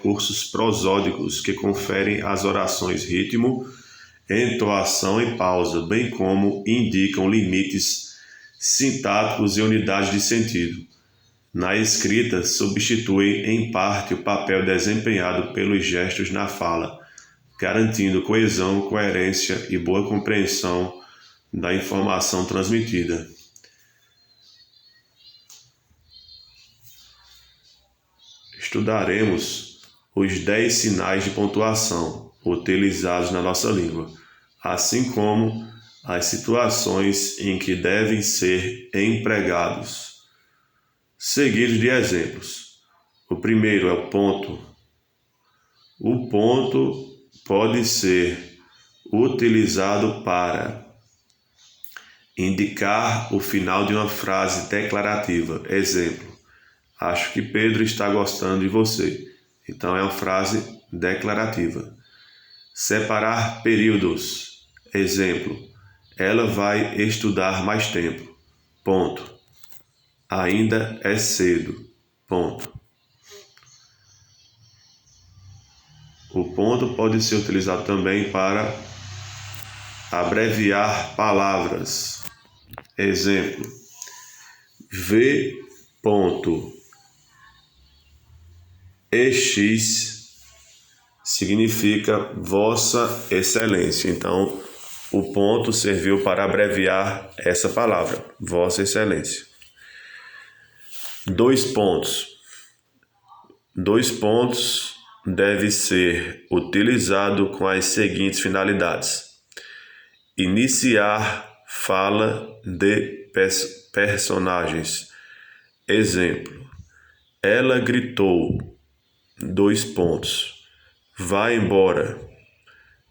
recursos prosódicos que conferem às orações ritmo, entoação e pausa, bem como indicam limites sintáticos e unidades de sentido. Na escrita, substituem em parte o papel desempenhado pelos gestos na fala, garantindo coesão, coerência e boa compreensão da informação transmitida. Estudaremos os 10 sinais de pontuação utilizados na nossa língua, assim como as situações em que devem ser empregados, seguidos de exemplos. O primeiro é o ponto. O ponto pode ser utilizado para indicar o final de uma frase declarativa. Exemplo: acho que Pedro está gostando de você. Então é uma frase declarativa. Separar períodos. Exemplo: ela vai estudar mais tempo. Ponto. Ainda é cedo. Ponto. O ponto pode ser utilizado também para abreviar palavras. Exemplo: V.ex significa Vossa Excelência. Então, o ponto serviu para abreviar essa palavra, Vossa Excelência. 2 pontos. 2 pontos deve ser utilizado com as seguintes finalidades: iniciar fala de personagens. Exemplo: ela gritou, 2 pontos, vai embora.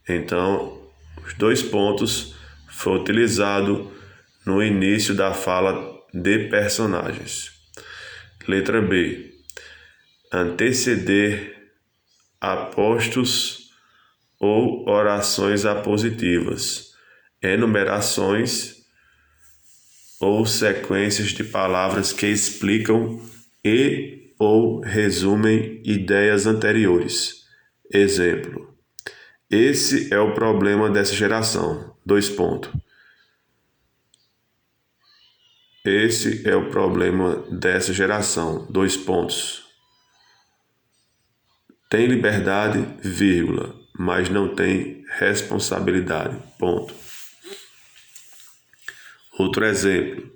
Então, os 2 pontos foi utilizado no início da fala de personagens. Letra B. Anteceder apostos ou orações apositivas, enumerações ou sequências de palavras que explicam e ou resumem ideias anteriores. Exemplo: esse é o problema dessa geração. 2 pontos. Esse é o problema dessa geração. 2 pontos. Tem liberdade, vírgula, mas não tem responsabilidade. Ponto. Outro exemplo.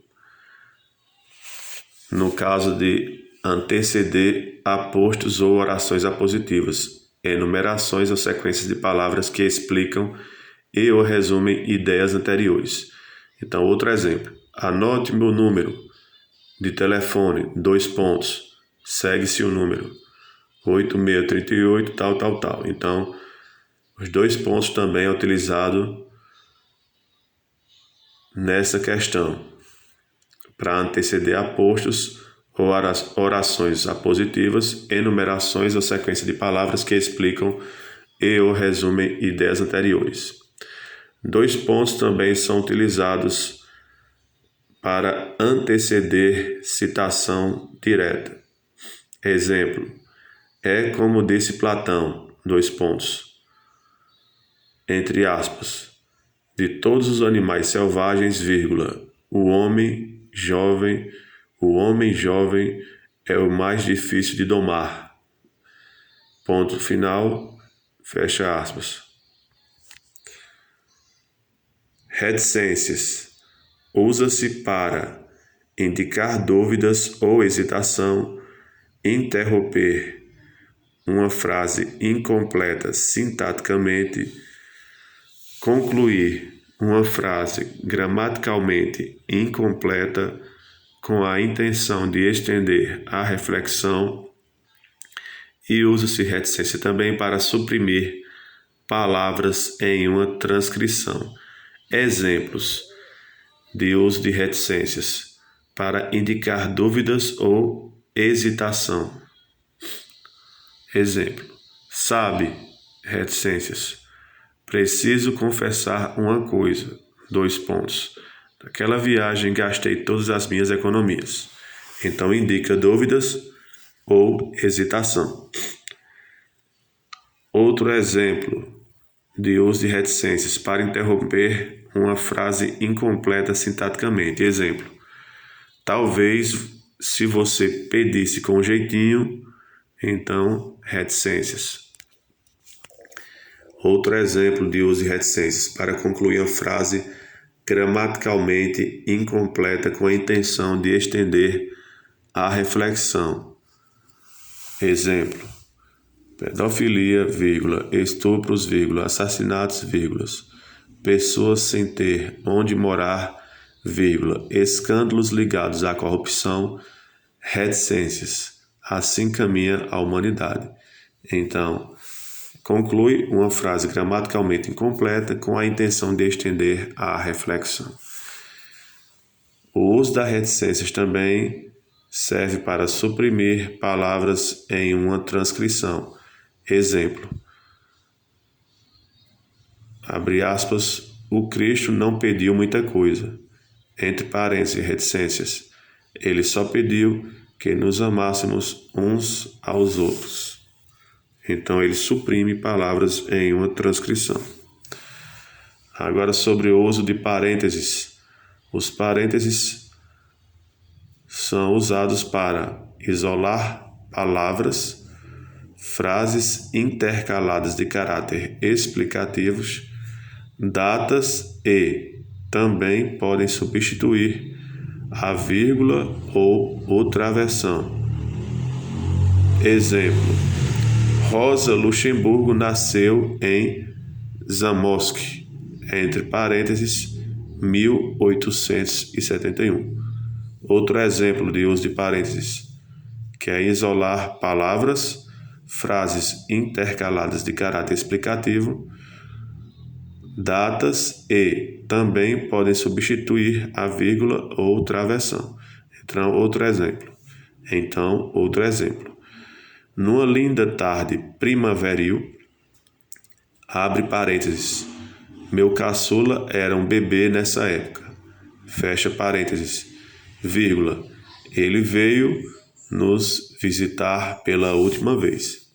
No caso de anteceder apostos ou orações apositivas, enumerações ou sequências de palavras que explicam e ou resumem ideias anteriores. Então, outro exemplo: anote meu número de telefone, 2 pontos, segue-se o número 8638, tal. Então, os 2 pontos também é utilizado nessa questão, para anteceder apostos ou orações apositivas, enumerações ou sequência de palavras que explicam e ou resumem ideias anteriores. 2 pontos também são utilizados para anteceder citação direta. Exemplo: é como disse Platão, 2 pontos, entre aspas, de todos os animais selvagens, vírgula, o homem jovem é o mais difícil de domar. Ponto final, fecha aspas. Reticências. Usa-se para indicar dúvidas ou hesitação, interromper uma frase incompleta sintaticamente, concluir uma frase gramaticalmente incompleta com a intenção de estender a reflexão, e usa-se reticência também para suprimir palavras em uma transcrição. Exemplos de uso de reticências: para indicar dúvidas ou hesitação. Exemplo: sabe, reticências, preciso confessar uma coisa, 2 pontos. Naquela viagem gastei todas as minhas economias. Então indica dúvidas ou hesitação. Outro exemplo de uso de reticências para interromper uma frase incompleta sintaticamente. Exemplo: talvez se você pedisse com jeitinho, então reticências. Outro exemplo de uso de reticências para concluir uma frase gramaticalmente incompleta com a intenção de estender a reflexão. Exemplo: pedofilia, estupros, assassinatos, pessoas sem ter onde morar, escândalos ligados à corrupção, reticências. Assim caminha a humanidade. Então, conclui uma frase gramaticalmente incompleta com a intenção de estender a reflexão. O uso das reticências também serve para suprimir palavras em uma transcrição. Exemplo: abre aspas, o Cristo não pediu muita coisa, entre parênteses, reticências. Ele só pediu que nos amássemos uns aos outros. Então, ele suprime palavras em uma transcrição. Agora, sobre o uso de parênteses. Os parênteses são usados para isolar palavras, frases intercaladas de caráter explicativos, datas e também podem substituir a vírgula ou o travessão. Exemplo: Rosa Luxemburgo nasceu em Zamość, entre parênteses, 1871. Outro exemplo de uso de parênteses, que é isolar palavras, frases intercaladas de caráter explicativo, datas e também podem substituir a vírgula ou travessão. Outro exemplo. Numa linda tarde primaveril, abre parênteses, meu caçula era um bebê nessa época, fecha parênteses, vírgula, ele veio nos visitar pela última vez.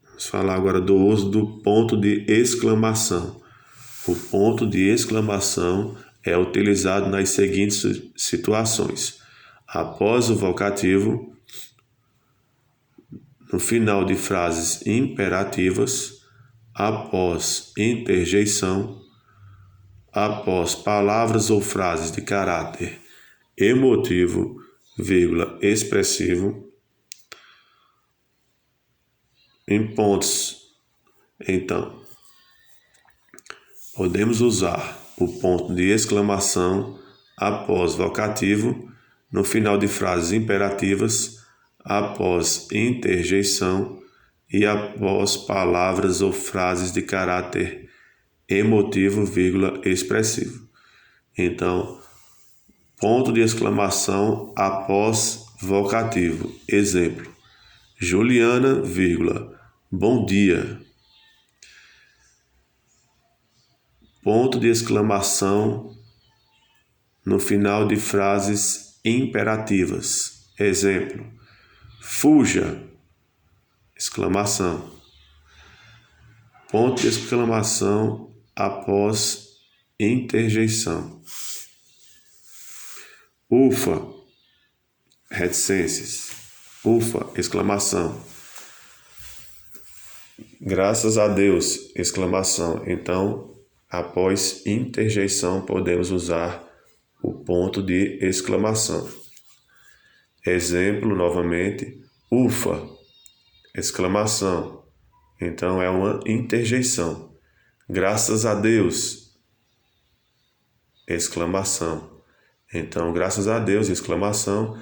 Vamos falar agora do uso do ponto de exclamação. O ponto de exclamação é utilizado nas seguintes situações: após o vocativo, no final de frases imperativas, após interjeição, após palavras ou frases de caráter emotivo, expressivo, em pontos. Então, podemos usar o ponto de exclamação após vocativo, no final de frases imperativas, após interjeição e após palavras ou frases de caráter emotivo, expressivo. Então, ponto de exclamação após vocativo. Exemplo: Juliana, bom dia. Ponto de exclamação no final de frases imperativas. Exemplo: fuja, exclamação. Ponto de exclamação após interjeição. Ufa, reticências. Ufa, exclamação. Graças a Deus, exclamação. Então, após interjeição, podemos usar o ponto de exclamação. Exemplo, novamente, ufa, exclamação. Então, é uma interjeição. Graças a Deus, exclamação. Então, graças a Deus, exclamação,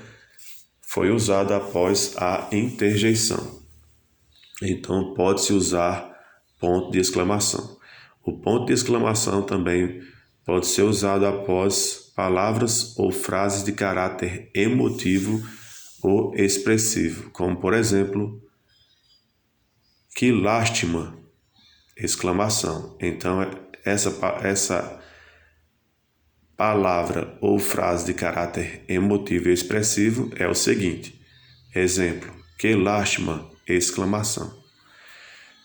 foi usado após a interjeição. Então, pode-se usar ponto de exclamação. O ponto de exclamação também pode ser usado após palavras ou frases de caráter emotivo ou expressivo, como, por exemplo, que lástima, exclamação. Então, essa palavra ou frase de caráter emotivo e expressivo é o seguinte. Exemplo: que lástima, exclamação.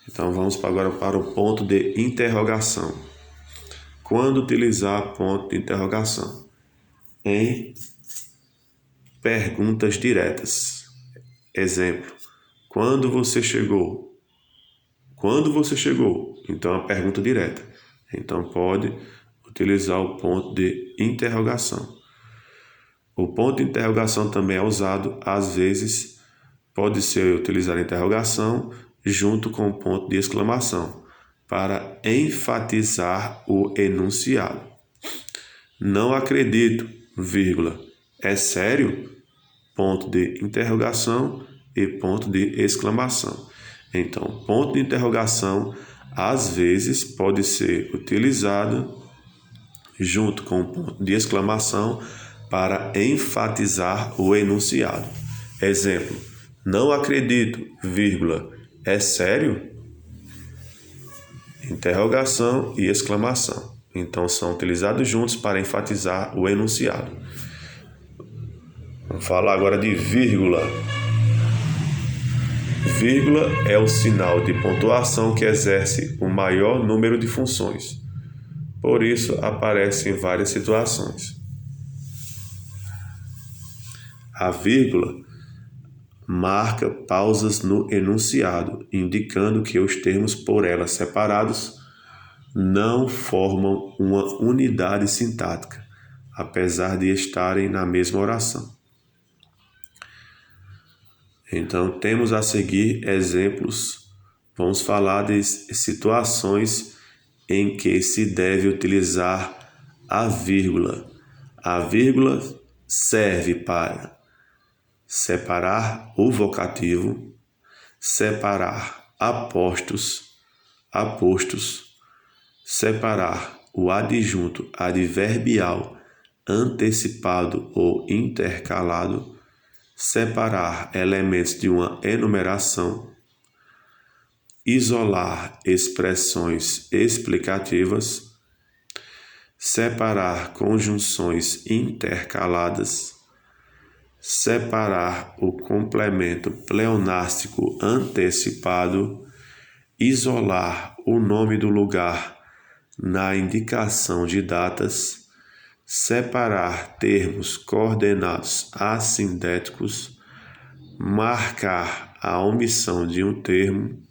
Então vamos agora para o ponto de interrogação. Quando utilizar ponto de interrogação? Em perguntas diretas. Exemplo: quando você chegou? Quando você chegou? Então é uma pergunta direta. Então pode utilizar o ponto de interrogação. O ponto de interrogação também é usado, às vezes, pode ser utilizado a interrogação junto com o ponto de exclamação, para enfatizar o enunciado. Não acredito, vírgula, é sério? Ponto de interrogação e ponto de exclamação. Então, ponto de interrogação, às vezes, pode ser utilizado junto com o ponto de exclamação para enfatizar o enunciado. Exemplo: não acredito, vírgula, é sério? Interrogação e exclamação. Então, são utilizados juntos para enfatizar o enunciado. Vamos falar agora de vírgula. Vírgula é o sinal de pontuação que exerce o maior número de funções. Por isso, aparece em várias situações. A vírgula marca pausas no enunciado, indicando que os termos por ela separados não formam uma unidade sintática, apesar de estarem na mesma oração. Então, temos a seguir exemplos. Vamos falar de situações em que se deve utilizar a vírgula. A vírgula serve para separar o vocativo, separar apostos, separar o adjunto adverbial antecipado ou intercalado, separar elementos de uma enumeração, isolar expressões explicativas, separar conjunções intercaladas, separar o complemento pleonástico antecipado, isolar o nome do lugar na indicação de datas, separar termos coordenados assindéticos, marcar a omissão de um termo,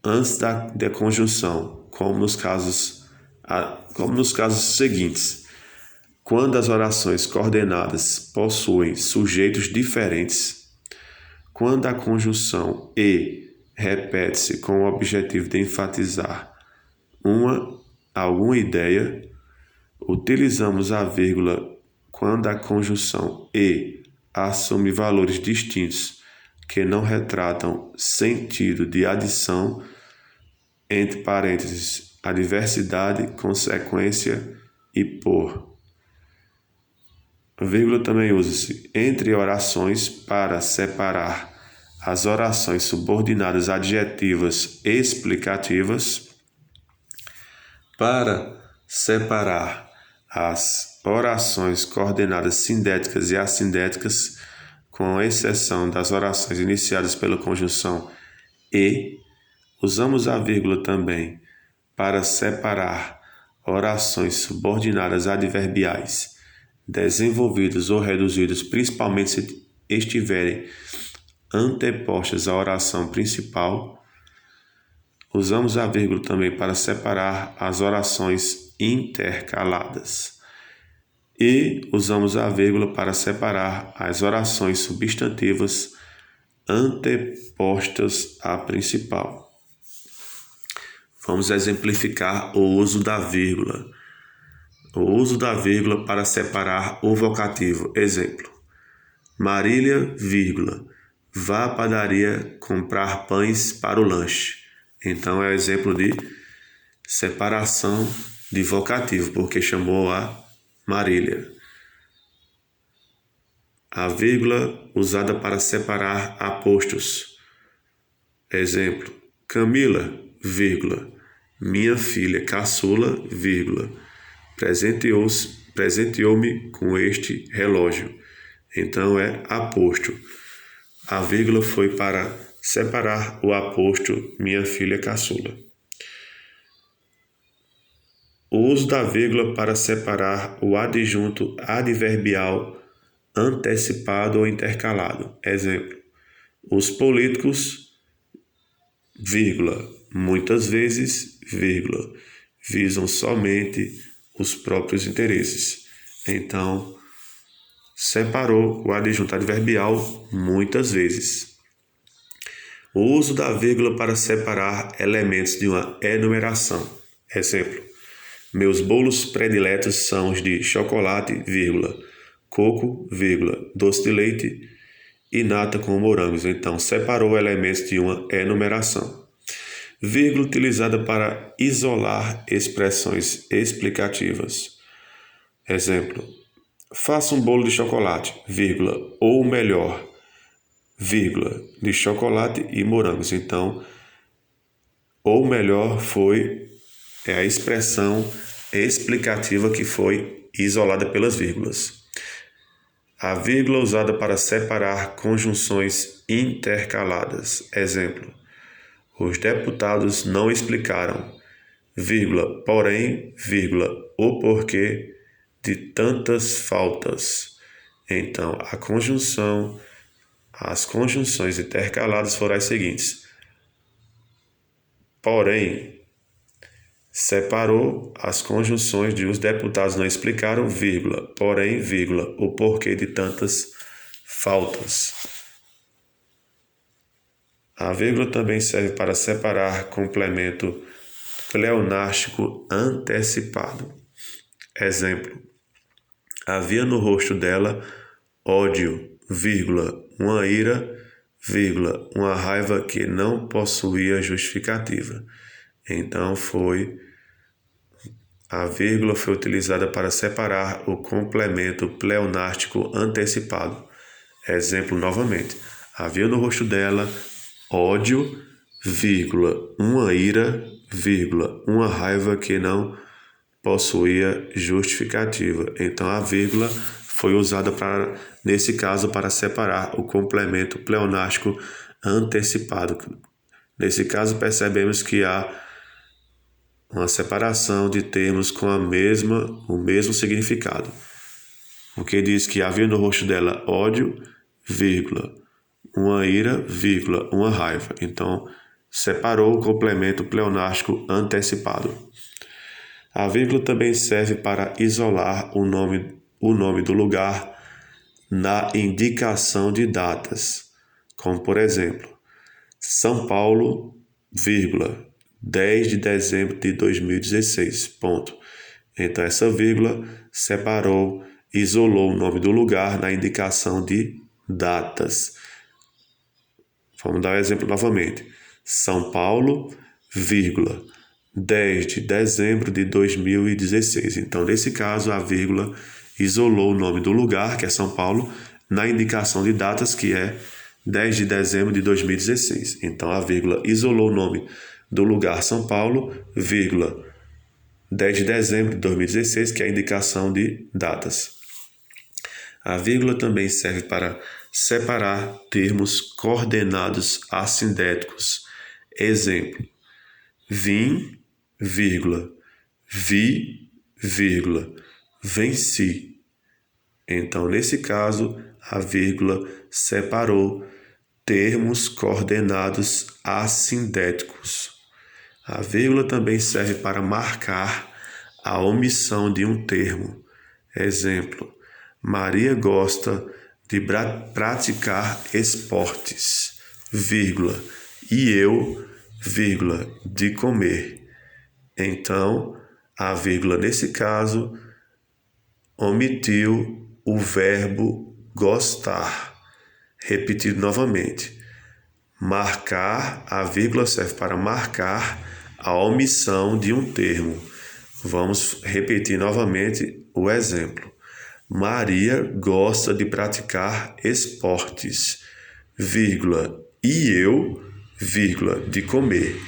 antes da conjunção, como nos casos seguintes: quando as orações coordenadas possuem sujeitos diferentes, quando a conjunção e repete-se com o objetivo de enfatizar alguma ideia, utilizamos a vírgula quando a conjunção e assume valores distintos que não retratam sentido de adição, entre parênteses, adversidade, consequência e por. A vírgula também usa-se entre orações para separar as orações subordinadas adjetivas explicativas, para separar as orações coordenadas sindéticas e assindéticas, com exceção das orações iniciadas pela conjunção e. Usamos a vírgula também para separar orações subordinadas adverbiais, desenvolvidas ou reduzidas, principalmente se estiverem antepostas à oração principal. Usamos a vírgula também para separar as orações intercaladas. E usamos a vírgula para separar as orações substantivas antepostas à principal. Vamos exemplificar o uso da vírgula. O uso da vírgula para separar o vocativo. Exemplo: Marília, vírgula, vá à padaria comprar pães para o lanche. Então é exemplo de separação de vocativo, porque chamou a Marília. A vírgula usada para separar apostos. Exemplo: Camila, vírgula, minha filha caçula, vírgula, presenteou-me com este relógio. Então é aposto. A vírgula foi para separar o aposto minha filha caçula. O uso da vírgula para separar o adjunto adverbial antecipado ou intercalado. Exemplo: os políticos, vírgula, muitas vezes, vírgula, visam somente os próprios interesses. Então, separou o adjunto adverbial muitas vezes. O uso da vírgula para separar elementos de uma enumeração. Exemplo: meus bolos prediletos são os de chocolate, vírgula, coco, vírgula, doce de leite e nata com morangos. Então, separou elementos de uma enumeração. Vírgula utilizada para isolar expressões explicativas. Exemplo: faça um bolo de chocolate, vírgula, ou melhor, vírgula, de chocolate e morangos. Então, ou melhor foi a expressão explicativa que foi isolada pelas vírgulas. A vírgula usada para separar conjunções intercaladas. Exemplo: os deputados não explicaram, vírgula, porém, vírgula, o porquê de tantas faltas. Então, as conjunções intercaladas foram as seguintes: porém, separou as conjunções de os deputados não explicaram, vírgula, porém, vírgula, o porquê de tantas faltas. A vírgula também serve para separar complemento pleonástico antecipado. Exemplo: havia no rosto dela ódio, vírgula, uma ira, vírgula, uma raiva que não possuía justificativa. Então, a vírgula foi utilizada para separar o complemento pleonástico antecipado. Exemplo novamente: havia no rosto dela ódio, vírgula, uma ira, vírgula, uma raiva que não possuía justificativa. Então, a vírgula foi usada nesse caso para separar o complemento pleonástico antecipado. Nesse caso, percebemos que há uma separação de termos com o mesmo significado. Porque diz que havia no rosto dela ódio, vírgula, uma ira, vírgula, uma raiva. Então, separou o complemento pleonástico antecipado. A vírgula também serve para isolar o nome do lugar na indicação de datas, como por exemplo, São Paulo, vírgula, 10 de dezembro de 2016, ponto. Então, essa vírgula isolou o nome do lugar na indicação de datas. Vamos dar um exemplo novamente. São Paulo, vírgula, 10 de dezembro de 2016. Então, nesse caso, a vírgula isolou o nome do lugar, que é São Paulo, na indicação de datas, que é 10 de dezembro de 2016. Então, a vírgula isolou o nome do lugar São Paulo, vírgula, 10 de dezembro de 2016, que é a indicação de datas. A vírgula também serve para separar termos coordenados assindéticos. Exemplo: vim, vírgula, vi, vírgula, venci. Então, nesse caso, a vírgula separou termos coordenados assindéticos. A vírgula também serve para marcar a omissão de um termo. Exemplo: Maria gosta de praticar esportes, vírgula, e eu, vírgula, de comer. Então, a vírgula, nesse caso, omitiu o verbo gostar. Repetido novamente. Marcar, a vírgula serve para marcar a omissão de um termo. Vamos repetir novamente o exemplo. Maria gosta de praticar esportes, vírgula, e eu, vírgula, de comer.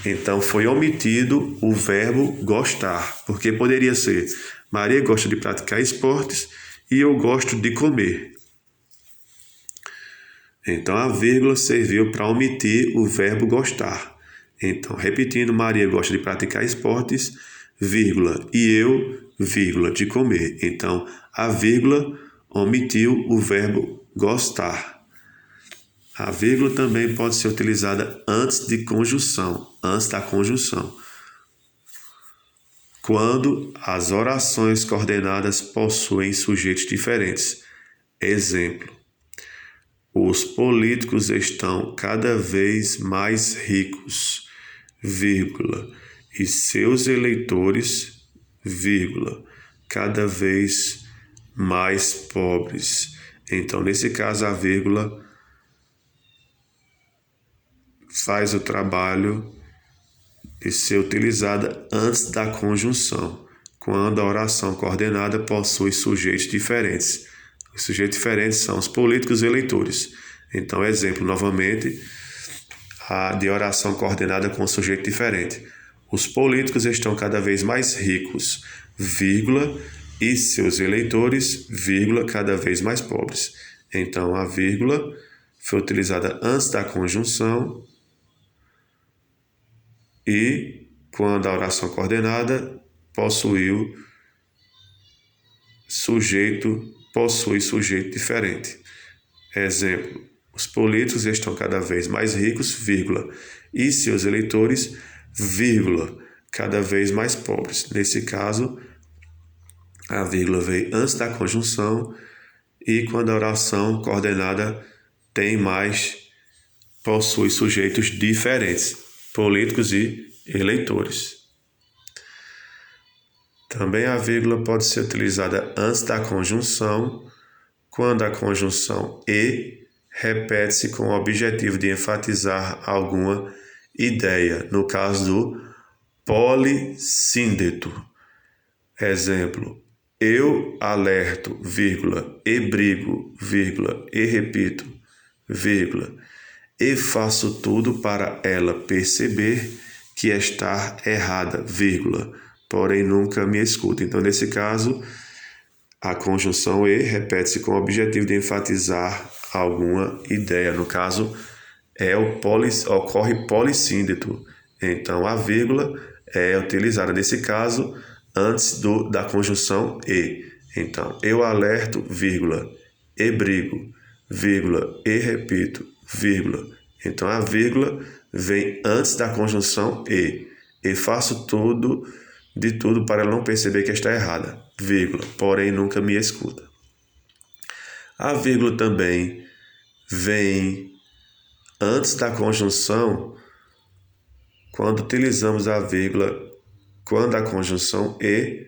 Então, foi omitido o verbo gostar, porque poderia ser Maria gosta de praticar esportes e eu gosto de comer. Então, a vírgula serviu para omitir o verbo gostar. Então, repetindo, Maria gosta de praticar esportes, vírgula, e eu, vírgula, de comer. Então, a vírgula omitiu o verbo gostar. A vírgula também pode ser utilizada antes de conjunção, antes da conjunção, quando as orações coordenadas possuem sujeitos diferentes. Exemplo: os políticos estão cada vez mais ricos, vírgula, e seus eleitores, vírgula, cada vez mais pobres. Então, nesse caso, a vírgula faz o trabalho de ser utilizada antes da conjunção, quando a oração coordenada possui sujeitos diferentes. Os sujeitos diferentes são os políticos e eleitores. Então, exemplo novamente, a de oração coordenada com sujeito diferente. Os políticos estão cada vez mais ricos, vírgula, e seus eleitores, vírgula, cada vez mais pobres. Então, a vírgula foi utilizada antes da conjunção e quando a oração coordenada possui sujeito diferente. Exemplo: os políticos estão cada vez mais ricos, vírgula, e seus eleitores, vírgula, cada vez mais pobres. Nesse caso, a vírgula veio antes da conjunção e quando a oração coordenada possui sujeitos diferentes, políticos e eleitores. Também a vírgula pode ser utilizada antes da conjunção, quando a conjunção e repete-se com o objetivo de enfatizar alguma ideia, no caso do polissíndeto. Exemplo: eu alerto, vírgula, e brigo, vírgula, e repito, vírgula, e faço tudo para ela perceber que está errada, vírgula, porém nunca me escuta. Então, nesse caso, a conjunção e repete-se com o objetivo de enfatizar alguma ideia. No caso, ocorre polissíndeto. Então, a vírgula é utilizada nesse caso antes da conjunção e. Então, eu alerto, vírgula, e brigo, vírgula, e repito, vírgula. Então, a vírgula vem antes da conjunção e faço de tudo para ela não perceber que está errada, vírgula, porém nunca me escuta. A vírgula também vem antes da conjunção quando utilizamos a vírgula quando a conjunção e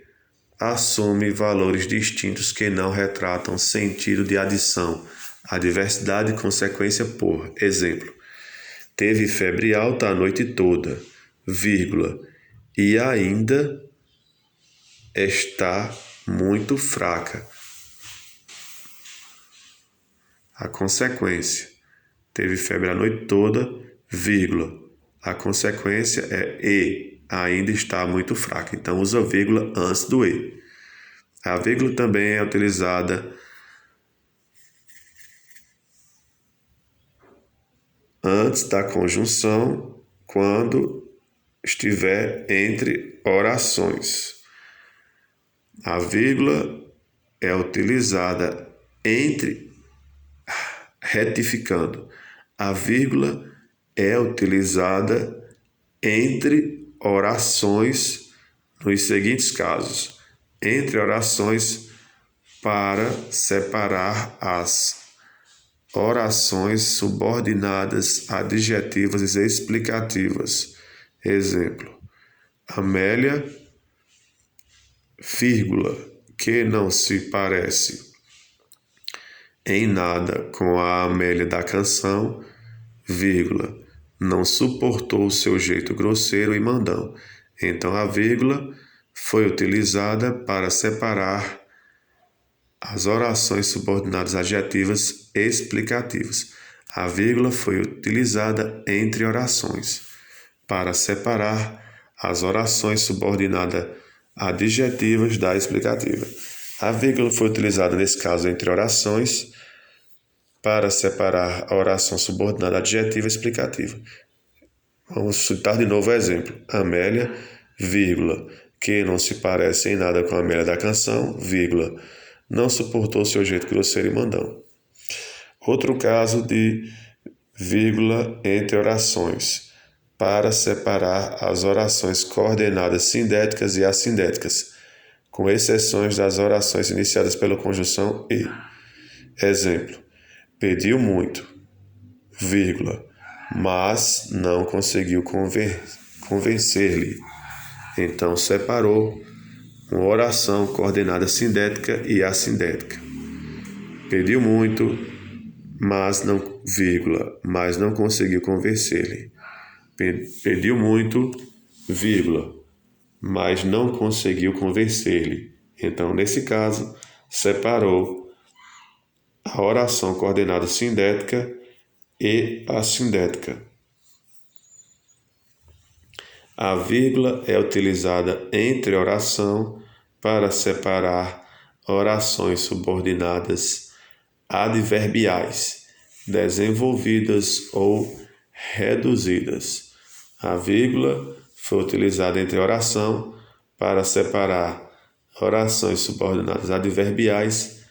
assume valores distintos que não retratam sentido de adição, adversidade e consequência por. Exemplo: teve febre alta a noite toda, vírgula, e ainda está muito fraca. A consequência: teve febre a noite toda, vírgula. A consequência é e ainda está muito fraca. Então, usa vírgula antes do e. A vírgula também é utilizada antes da conjunção quando estiver entre orações. A vírgula é utilizada retificando. A vírgula é utilizada entre orações nos seguintes casos: entre orações para separar as orações subordinadas adjetivas e explicativas. Exemplo: Amélia, vírgula, que não se parece em nada com a Amélia da canção, vírgula, não suportou o seu jeito grosseiro e mandão. Então, a vírgula foi utilizada para separar as orações subordinadas adjetivas explicativas. A vírgula foi utilizada entre orações para separar as orações subordinadas adjetivas da explicativa. A vírgula foi utilizada nesse caso entre orações para separar a oração subordinada adjetiva explicativa. Vamos citar de novo o exemplo. Amélia, vírgula, que não se parece em nada com a Amélia da canção, vírgula, não suportou seu jeito grosseiro e mandão. Outro caso de vírgula entre orações, para separar as orações coordenadas sindéticas e assindéticas, com exceções das orações iniciadas pela conjunção e. Exemplo, pediu muito, vírgula, mas não conseguiu convencer-lhe. Então separou uma oração coordenada sindética e assindética. Pediu muito, mas não conseguiu convencer-lhe. Pediu muito, vírgula, mas não conseguiu convencer-lhe. Então, nesse caso, separou a oração coordenada sindética e assindética. A vírgula é utilizada entre oração para separar orações subordinadas adverbiais, desenvolvidas ou reduzidas. A vírgula foi utilizada entre oração para separar orações subordinadas adverbiais,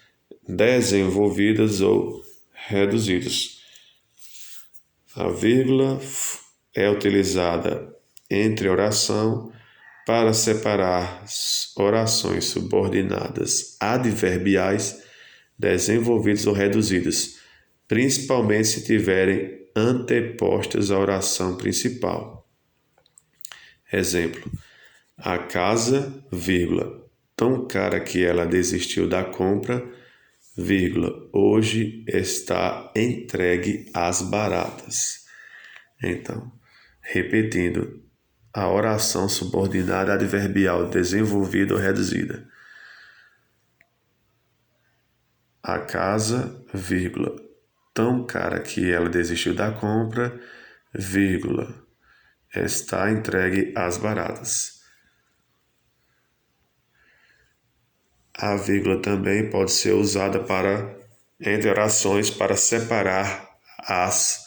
desenvolvidas ou reduzidas. A vírgula é utilizada entre oração para separar orações subordinadas adverbiais, desenvolvidas ou reduzidas, principalmente se tiverem antepostas à oração principal. Exemplo, a casa, vírgula, tão cara que ela desistiu da compra, vírgula, hoje está entregue às baratas. Então, repetindo, a oração subordinada adverbial desenvolvida ou reduzida. A casa, vírgula, tão cara que ela desistiu da compra, vírgula, está entregue às baratas. A vírgula também pode ser usada entre orações para separar as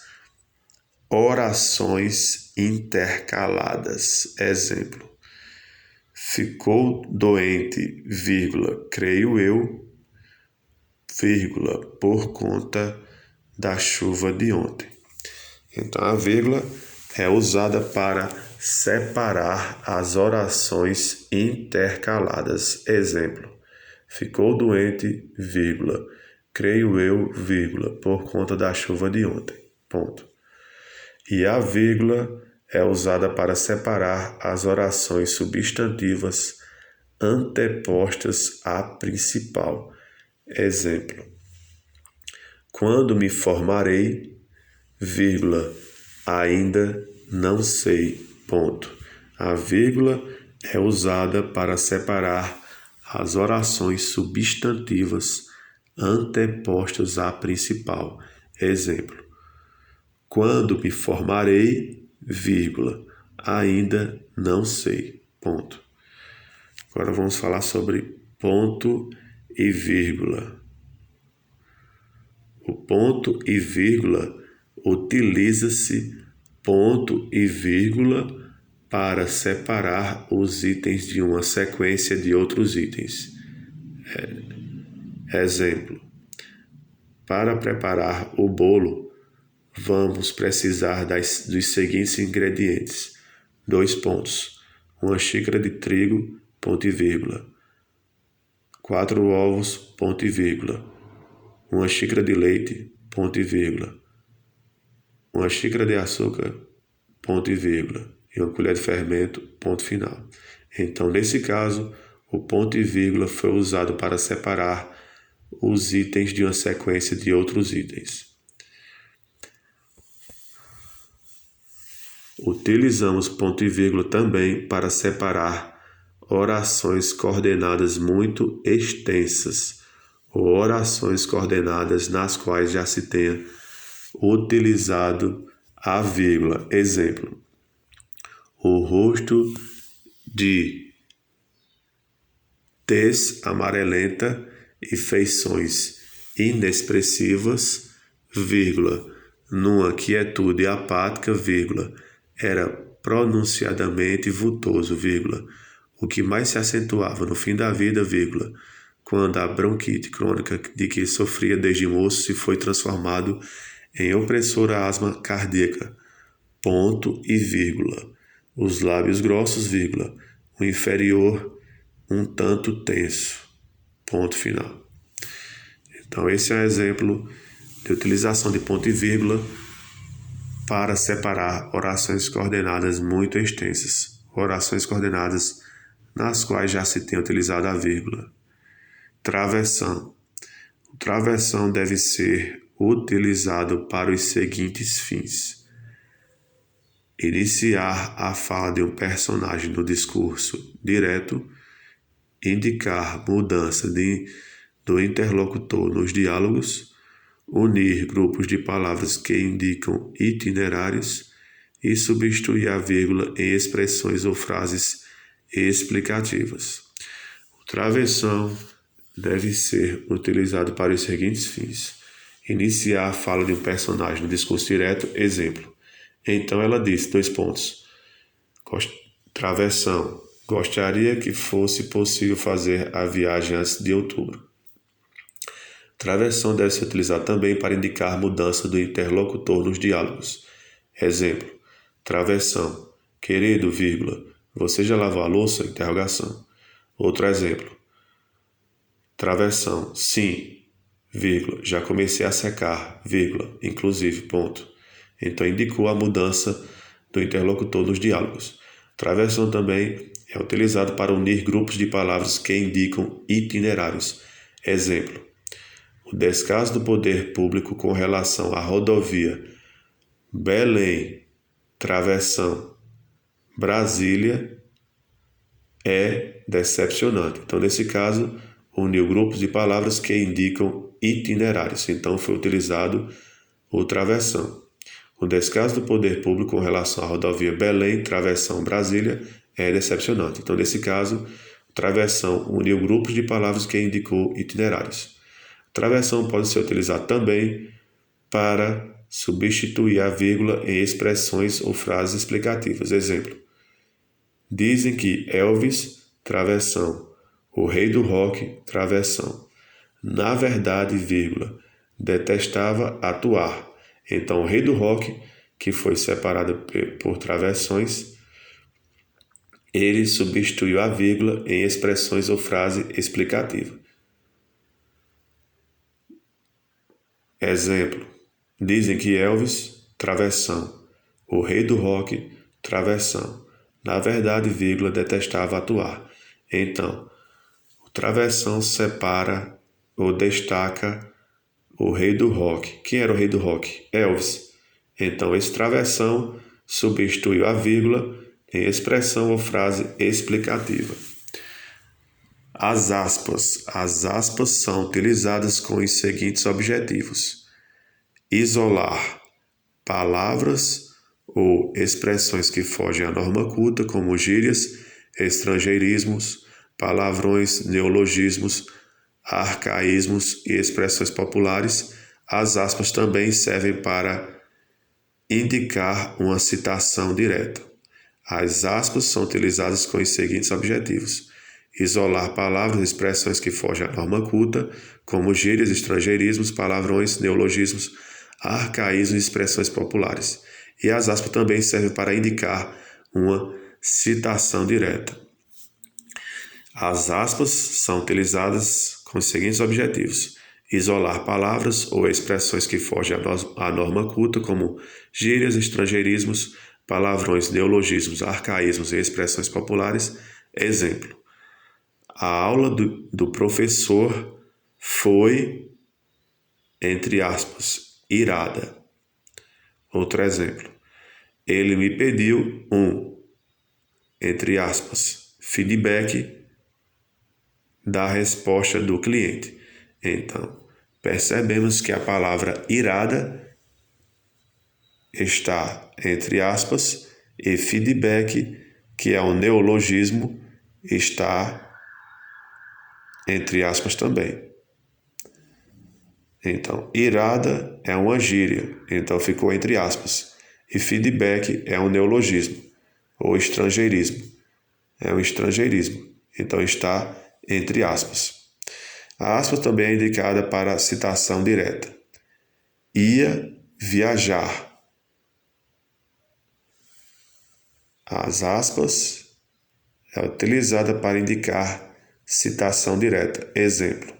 orações intercaladas. Exemplo, ficou doente, vírgula, creio eu, vírgula, por conta da chuva de ontem. Então, a vírgula é usada para separar as orações intercaladas. Exemplo, ficou doente, vírgula, creio eu, vírgula, por conta da chuva de ontem. Ponto. E a vírgula é usada para separar as orações substantivas antepostas à principal. Exemplo, quando me formarei, vírgula, ainda não sei, ponto. A vírgula é usada para separar as orações substantivas antepostas à principal. Exemplo, quando me formarei, vírgula, ainda não sei, ponto. Agora vamos falar sobre ponto e vírgula. O ponto e vírgula utiliza-se ponto e vírgula para separar os itens de uma sequência de outros itens. Exemplo, para preparar o bolo, vamos precisar dos seguintes ingredientes. 2 pontos. 1 xícara de trigo, ponto e vírgula. 4 ovos, ponto e vírgula. 1 xícara de leite, ponto e vírgula. 1 xícara de açúcar, ponto e vírgula. E 1 colher de fermento, ponto final. Então, nesse caso, o ponto e vírgula foi usado para separar os itens de uma sequência de outros itens. Utilizamos ponto e vírgula também para separar orações coordenadas muito extensas ou orações coordenadas nas quais já se tenha utilizado a vírgula. Exemplo, o rosto de tez amarelenta e feições inexpressivas, vírgula, numa quietude apática, vírgula, era pronunciadamente vultoso, vírgula, o que mais se acentuava no fim da vida, vírgula, quando a bronquite crônica de que sofria desde moço se foi transformado em opressora asma cardíaca, ponto e vírgula, os lábios grossos, vírgula, o inferior um tanto tenso, ponto final. Então esse é um exemplo de utilização de ponto e vírgula para separar orações coordenadas muito extensas, orações coordenadas nas quais já se tem utilizado a vírgula. Travessão. O travessão deve ser utilizado para os seguintes fins: iniciar a fala de um personagem no discurso direto, indicar mudança do interlocutor nos diálogos, unir grupos de palavras que indicam itinerários e substituir a vírgula em expressões ou frases explicativas. O travessão deve ser utilizado para os seguintes fins: iniciar a fala de um personagem no discurso direto, exemplo. Então ela disse, travessão, gostaria que fosse possível fazer a viagem antes de outubro. Travessão deve ser utilizado também para indicar mudança do interlocutor nos diálogos. Exemplo, travessão, querido, vírgula, você já lavou a louça? Interrogação. Outro exemplo, travessão, sim, vírgula, já comecei a secar, vírgula, inclusive, ponto. Então indicou a mudança do interlocutor nos diálogos. Travessão também é utilizado para unir grupos de palavras que indicam itinerários. Exemplo, o descaso do poder público com relação à rodovia Belém, Travessão, Brasília é decepcionante. Então, nesse caso, uniu grupos de palavras que indicam itinerários. Então, foi utilizado o travessão. O descaso do poder público com relação à rodovia Belém, Travessão, Brasília é decepcionante. Então, nesse caso, o travessão uniu grupos de palavras que indicou itinerários. Travessão pode ser utilizado também para substituir a vírgula em expressões ou frases explicativas. Exemplo, dizem que Elvis, travessão, o rei do rock, travessão. Na verdade, vírgula, detestava atuar. Então, o rei do rock, que foi separado por travessões, ele substituiu a vírgula em expressões ou frase explicativa. Exemplo, dizem que Elvis, travessão, o rei do rock, travessão. Na verdade, vírgula, detestava atuar. Então, o travessão separa ou destaca o rei do rock. Quem era o rei do rock? Elvis. Então, esse travessão substituiu a vírgula em expressão ou frase explicativa. As aspas. As aspas são utilizadas com os seguintes objetivos: isolar palavras ou expressões que fogem à norma culta, como gírias, estrangeirismos, palavrões, neologismos, arcaísmos e expressões populares. As aspas também servem para indicar uma citação direta. As aspas são utilizadas com os seguintes objetivos: isolar palavras ou expressões que fogem à norma culta, como gírias, estrangeirismos, palavrões, neologismos, arcaísmos e expressões populares. E as aspas também servem para indicar uma citação direta. As aspas são utilizadas com os seguintes objetivos: isolar palavras ou expressões que fogem à norma culta, como gírias, estrangeirismos, palavrões, neologismos, arcaísmos e expressões populares. Exemplo, a aula do professor foi, entre aspas, irada. Outro exemplo, ele me pediu entre aspas, feedback da resposta do cliente. Então, percebemos que a palavra irada está entre aspas e feedback, que é um neologismo, está entre aspas também. Então, irada é uma gíria, então ficou entre aspas. E feedback é um neologismo, ou estrangeirismo. É um estrangeirismo, então está entre aspas. A aspas também é indicada para citação direta. Ia viajar. As aspas é utilizada para indicar citação direta. Exemplo,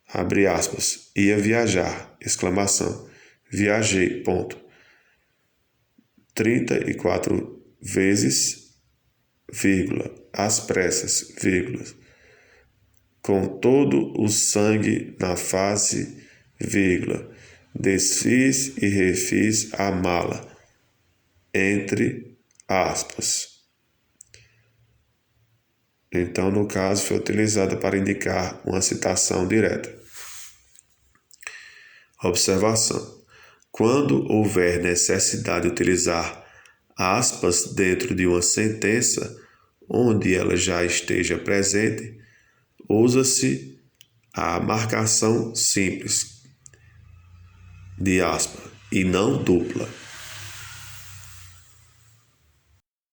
abre aspas, ia viajar, exclamação, viajei, ponto. 34 vezes, vírgula, às pressas, vírgula, com todo o sangue na face, vírgula, desfiz e refiz a mala, entre aspas. Então, no caso, foi utilizada para indicar uma citação direta. Observação. Quando houver necessidade de utilizar aspas dentro de uma sentença onde ela já esteja presente, usa-se a marcação simples de aspa e não dupla.